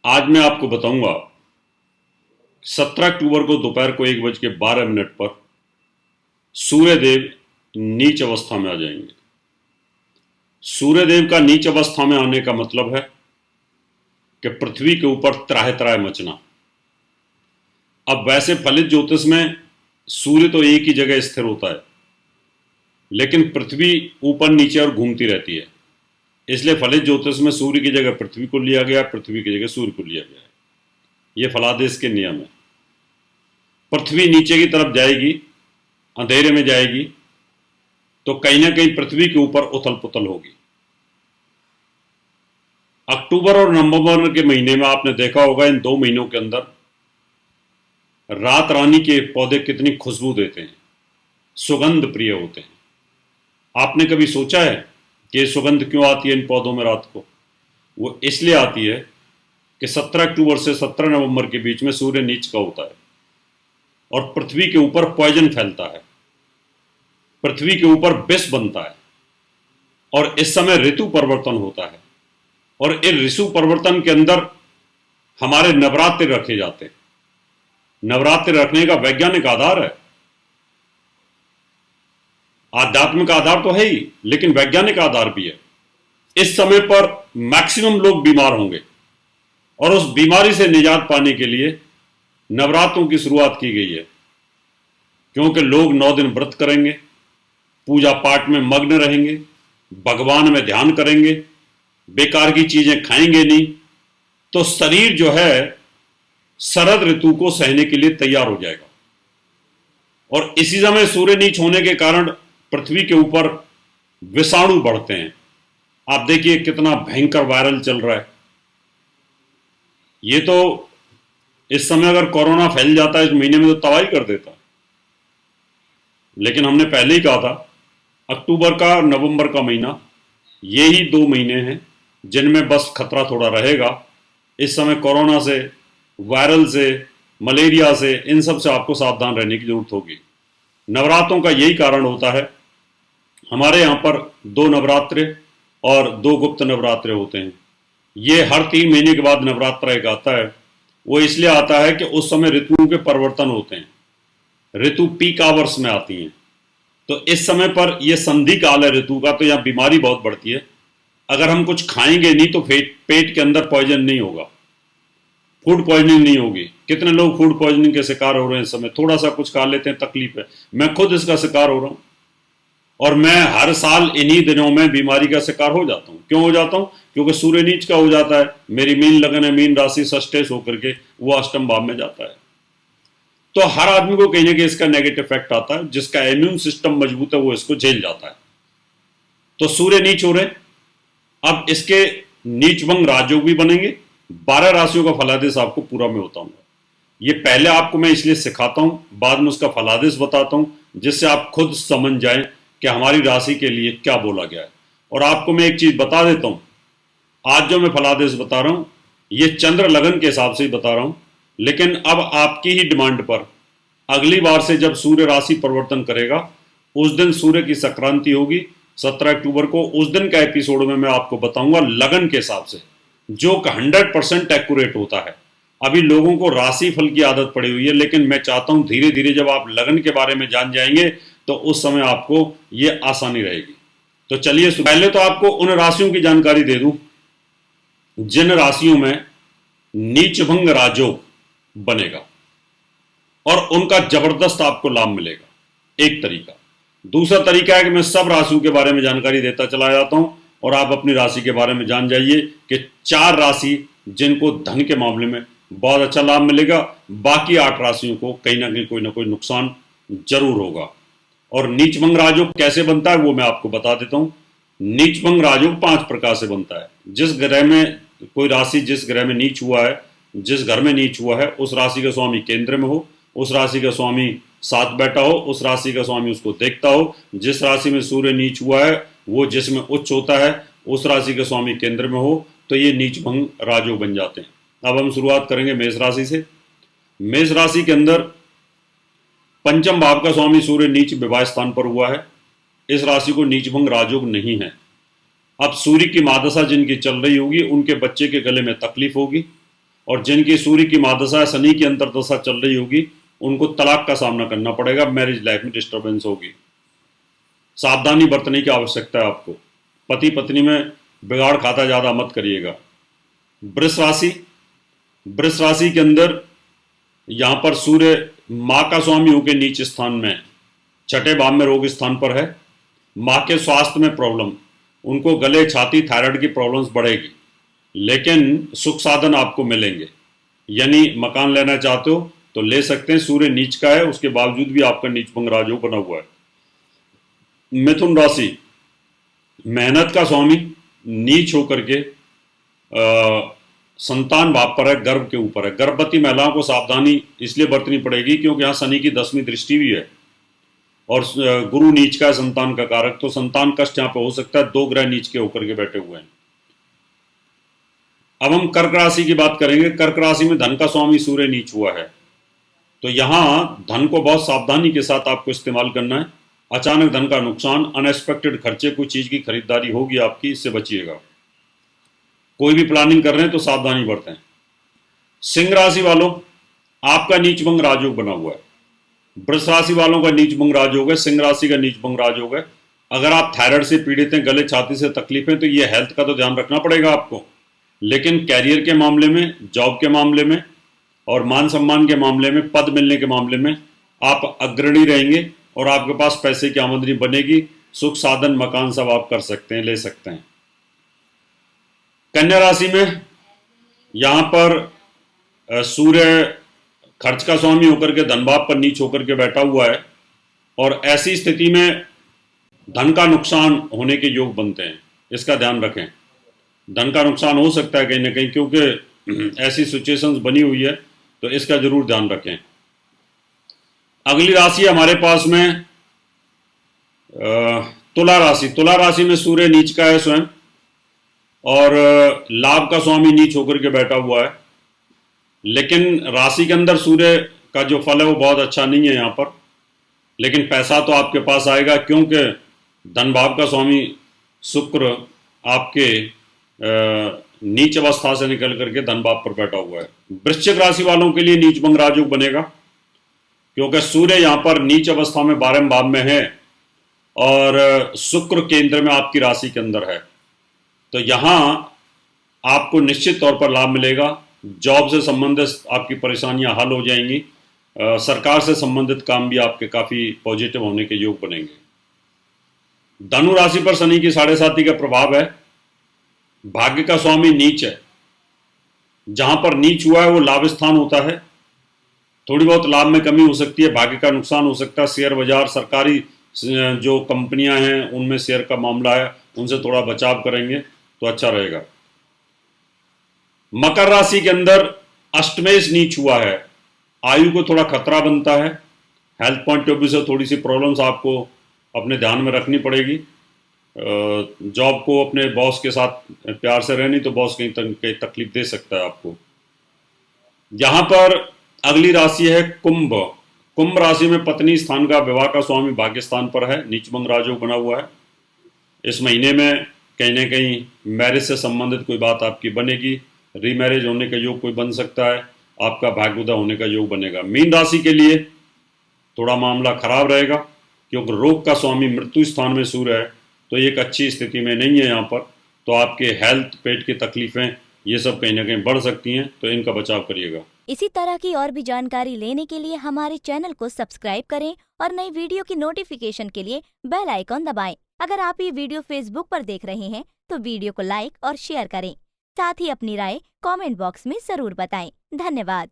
आज मैं आपको बताऊंगा 17 अक्टूबर को दोपहर को 1:12 पर सूर्यदेव नीच अवस्था में आ जाएंगे। सूर्यदेव का नीच अवस्था में आने का मतलब है कि पृथ्वी के ऊपर त्राह त्राह मचना। अब वैसे फलित ज्योतिष में सूर्य तो एक ही जगह स्थिर होता है, लेकिन पृथ्वी ऊपर नीचे और घूमती रहती है। इसलिए फलित ज्योतिष में सूर्य की जगह पृथ्वी को लिया गया, पृथ्वी की जगह सूर्य को लिया गया है। ये फलादेश के नियम है। पृथ्वी नीचे की तरफ जाएगी, अंधेरे में जाएगी, तो कहीं ना कहीं पृथ्वी के ऊपर उथल पुथल होगी। अक्टूबर और नवंबर के महीने में आपने देखा होगा, इन 2 महीनों के अंदर रात रानी के पौधे कितनी खुशबू देते हैं, सुगंध प्रिय होते हैं। आपने कभी सोचा है कि सुगंध क्यों आती है इन पौधों में रात को? वो इसलिए आती है कि 17 अक्टूबर से 17 नवंबर के बीच में सूर्य नीच का होता है और पृथ्वी के ऊपर पॉइजन फैलता है, पृथ्वी के ऊपर विष बनता है और इस समय ऋतु परिवर्तन होता है। और इस ऋतु परिवर्तन के अंदर हमारे नवरात्र रखे जाते हैं। नवरात्र रखने का वैज्ञानिक आधार है, आध्यात्मिक आधार तो है ही, लेकिन वैज्ञानिक आधार भी है। इस समय पर मैक्सिमम लोग बीमार होंगे और उस बीमारी से निजात पाने के लिए नवरात्रों की शुरुआत की गई है, क्योंकि लोग 9 दिन व्रत करेंगे, पूजा पाठ में मग्न रहेंगे, भगवान में ध्यान करेंगे, बेकार की चीजें खाएंगे नहीं, तो शरीर जो है शरद ऋतु को सहने के लिए तैयार हो जाएगा। और इसी समय सूर्य नीच होने के कारण पृथ्वी के ऊपर विषाणु बढ़ते हैं। आप देखिए कितना भयंकर वायरल चल रहा है। ये तो इस समय अगर कोरोना फैल जाता है इस महीने में तो तबाही कर देता है। लेकिन हमने पहले ही कहा था, अक्टूबर का नवंबर का महीना, ये ही 2 महीने हैं जिनमें बस खतरा थोड़ा रहेगा। इस समय कोरोना से, वायरल से, मलेरिया से, इन सब से आपको सावधान रहने की जरूरत होगी। नवरात्रों का यही कारण होता है। हमारे यहाँ पर 2 नवरात्रे और 2 गुप्त नवरात्रे होते हैं। ये हर 3 महीने के बाद नवरात्र एक आता है। वो इसलिए आता है कि उस समय ऋतुओं के परिवर्तन होते हैं, ऋतु पीक आवर्स में आती हैं। तो इस समय पर यह संधि काल है ऋतु का, तो यहाँ बीमारी बहुत बढ़ती है। अगर हम कुछ खाएंगे नहीं तो पेट के अंदर पॉइजन नहीं होगा, फूड पॉइजनिंग नहीं होगी। कितने लोग फूड पॉइजनिंग के शिकार हो रहे हैं इस समय, थोड़ा सा कुछ खा लेते हैं, तकलीफ है। मैं खुद इसका शिकार हो रहा हूं और मैं हर साल इन्हीं दिनों में बीमारी का शिकार हो जाता हूं। क्यों हो जाता हूं? क्योंकि सूर्य नीच का हो जाता है। मेरी मीन लगन है, मीन राशि सष्टेश होकर के वो अष्टम भाव में जाता है। तो हर आदमी को कहीं ना कहीं इसका नेगेटिव इफेक्ट आता है। जिसका इम्यून सिस्टम मजबूत है वो इसको झेल जाता है। तो सूर्य नीच हो रहे, अब इसके नीच भंग राजयोग भी बनेंगे। 12 राशियों का फलादेश आपको पूरा में बताऊंगा। ये पहले आपको मैं इसलिए सिखाता हूं, बाद में उसका फलादेश बताता हूं, जिससे आप खुद समझ जाएं कि हमारी राशि के लिए क्या बोला गया है। और आपको मैं एक चीज बता देता हूं, आज जो मैं फलादेश बता रहा हूं ये चंद्र लगन के हिसाब से ही बता रहा हूं, लेकिन अब आपकी ही डिमांड पर अगली बार से जब सूर्य राशि परिवर्तन करेगा उस दिन सूर्य की संक्रांति होगी 17 अक्टूबर को। उस दिन का एपिसोड में मैं आपको बताऊंगा लगन के हिसाब से, जो 100% एक्यूरेट होता है। अभी लोगों को राशि फल की आदत पड़ी हुई है, लेकिन मैं चाहता हूं धीरे धीरे जब आप लगन के बारे में जान जाएंगे तो उस समय आपको ये आसानी रहेगी। तो चलिए, पहले तो आपको उन राशियों की जानकारी दे दूं जिन राशियों में नीचभंग राजयोग बनेगा और उनका जबरदस्त आपको लाभ मिलेगा। एक तरीका। दूसरा तरीका है कि मैं सब राशियों के बारे में जानकारी देता चला जाता हूं और आप अपनी राशि के बारे में जान जाइए कि 4 राशि जिनको धन के मामले में बहुत अच्छा लाभ मिलेगा, बाकी 8 राशियों को कहीं ना कोई नुकसान जरूर होगा। और नीचभंग राजयोग कैसे बनता है वो मैं आपको बता देता हूं। नीचभंग राजयोग 5 प्रकार से बनता है। जिस ग्रह में कोई राशि जिस ग्रह में नीच हुआ है, जिस घर में नीच हुआ है, उस राशि का स्वामी केंद्र में हो, उस राशि का स्वामी साथ बैठा हो, उस राशि का स्वामी उसको देखता हो। जिस राशि में सूर्य नीच हुआ है वो जिसमें उच्च होता है, उस राशि का स्वामी केंद्र में हो, तो ये नीचभंग राजयोग बन जाते हैं। अब हम शुरुआत करेंगे मेष राशि से। मेष राशि के अंदर पंचम भाव का स्वामी सूर्य नीच विवाह स्थान पर हुआ है। इस राशि को नीचभंग राजयोग नहीं है। अब सूर्य की महादशा जिनकी चल रही होगी उनके बच्चे के गले में तकलीफ होगी, और जिनकी सूर्य की महादशा शनि की अंतरदशा चल रही होगी उनको तलाक का सामना करना पड़ेगा, मैरिज लाइफ में डिस्टर्बेंस होगी। सावधानी बरतने की आवश्यकता है आपको। पति पत्नी में बिगाड़ खाता ज़्यादा मत करिएगा। वृष राशि, वृष राशि के अंदर यहाँ पर सूर्य माँ का स्वामी होकर नीच स्थान में, छठे भाव में रोग स्थान पर है। माँ के स्वास्थ्य में प्रॉब्लम, उनको गले छाती थायराइड की प्रॉब्लम्स बढ़ेगी, लेकिन सुख साधन आपको मिलेंगे। यानी मकान लेना चाहते हो तो ले सकते हैं। सूर्य नीच का है, उसके बावजूद भी आपका नीच भंग राजयोग बना हुआ है। मिथुन राशि, मेहनत का स्वामी नीच होकर के संतान भाव पर है, गर्भ के ऊपर है। गर्भवती महिलाओं को सावधानी इसलिए बरतनी पड़ेगी क्योंकि यहाँ शनि की 10वीं दृष्टि भी है और गुरु नीच का है संतान का कारक, तो संतान कष्ट यहाँ पे हो सकता है। 2 ग्रह नीच के होकर के बैठे हुए हैं। अब हम कर्क राशि की बात करेंगे। कर्क राशि में धन का स्वामी सूर्य नीच हुआ है, तो यहाँ धन को बहुत सावधानी के साथ आपको इस्तेमाल करना है। अचानक धन का नुकसान, अनएक्सपेक्टेड खर्चे, कोई चीज की खरीदारी होगी आपकी, इससे बचिएगा। कोई भी प्लानिंग कर रहे हैं तो सावधानी बरतें। सिंह राशि वालों, आपका नीच भंग राजयोग बना हुआ है। वृष राशि वालों का नीच भंग राजयोग है, सिंह राशि का नीच भंग राजयोग है। अगर आप थायराइड से पीड़ित हैं, गले छाती से तकलीफ है, तो ये हेल्थ का तो ध्यान रखना पड़ेगा आपको। लेकिन कैरियर के मामले में, जॉब के मामले में और मान सम्मान के मामले में, पद मिलने के मामले में आप अग्रणी रहेंगे और आपके पास पैसे की आमदनी बनेगी। सुख साधन, मकान सब आप कर सकते हैं, ले सकते हैं। कन्या राशि में यहाँ पर सूर्य खर्च का स्वामी होकर के धन भाव पर नीच होकर के बैठा हुआ है और ऐसी स्थिति में धन का नुकसान होने के योग बनते हैं, इसका ध्यान रखें। धन का नुकसान हो सकता है कहीं ना कहीं, क्योंकि ऐसी सिचुएशंस बनी हुई है, तो इसका जरूर ध्यान रखें। अगली राशि हमारे पास में तुला राशि। तुला राशि में सूर्य नीच का है स्वयं और लाभ का स्वामी नीच होकर के बैठा हुआ है। लेकिन राशि के अंदर सूर्य का जो फल है वो बहुत अच्छा नहीं है यहाँ पर, लेकिन पैसा तो आपके पास आएगा, क्योंकि धन भाव का स्वामी शुक्र आपके नीच अवस्था से निकल करके धन भाव पर बैठा हुआ है। वृश्चिक राशि वालों के लिए नीच भंग राजयोग बनेगा, क्योंकि सूर्य यहाँ पर नीच अवस्था में 12वें भाव में है और शुक्र केंद्र में आपकी राशि के अंदर है, तो यहाँ आपको निश्चित तौर पर लाभ मिलेगा। जॉब से संबंधित आपकी परेशानियां हल हो जाएंगी। सरकार से संबंधित काम भी आपके काफ़ी पॉजिटिव होने के योग बनेंगे। धनु राशि पर शनि की 7.5 का प्रभाव है। भाग्य का स्वामी नीच है, जहां पर नीच हुआ है वो लाभ स्थान होता है। थोड़ी बहुत लाभ में कमी हो सकती है, भाग्य का नुकसान हो सकता है। शेयर बाजार, सरकारी जो कंपनियां हैं उनमें शेयर का मामला है, उनसे थोड़ा बचाव करेंगे तो अच्छा रहेगा। मकर राशि के अंदर अष्टमेश नीच हुआ है, आयु को थोड़ा खतरा बनता है। हेल्थ पॉइंट ऑफ व्यू से थोड़ी सी प्रॉब्लम्स आपको अपने ध्यान में रखनी पड़ेगी। जॉब को अपने बॉस के साथ प्यार से रहनी, तो बॉस कहीं तकलीफ दे सकता है आपको। यहाँ पर अगली राशि है कुंभ। कुंभ राशि में पत्नी स्थान का विवाह का स्वामी भाग्य स्थान पर है, नीच भंग राजयोग बना हुआ है। इस महीने में कहीं ना कहीं मैरिज से संबंधित कोई बात आपकी बनेगी, रीमैरिज होने का योग कोई बन सकता है, आपका भाग्योदय होने का योग बनेगा। मीन राशि के लिए थोड़ा मामला खराब रहेगा, क्योंकि रोग का स्वामी मृत्यु स्थान में सूर्य है, तो एक अच्छी स्थिति में नहीं है यहाँ पर। तो आपके हेल्थ, पेट की तकलीफें, ये सब कहीं ना कहीं बढ़ सकती हैं, तो इनका बचाव करिएगा। इसी तरह की और भी जानकारी लेने के लिए हमारे चैनल को सब्सक्राइब करें और नई वीडियो की नोटिफिकेशन के लिए बेल आइकॉन दबाएं। अगर आप ये वीडियो फेसबुक पर देख रहे हैं तो वीडियो को लाइक और शेयर करें। साथ ही अपनी राय कमेंट बॉक्स में जरूर बताएं। धन्यवाद।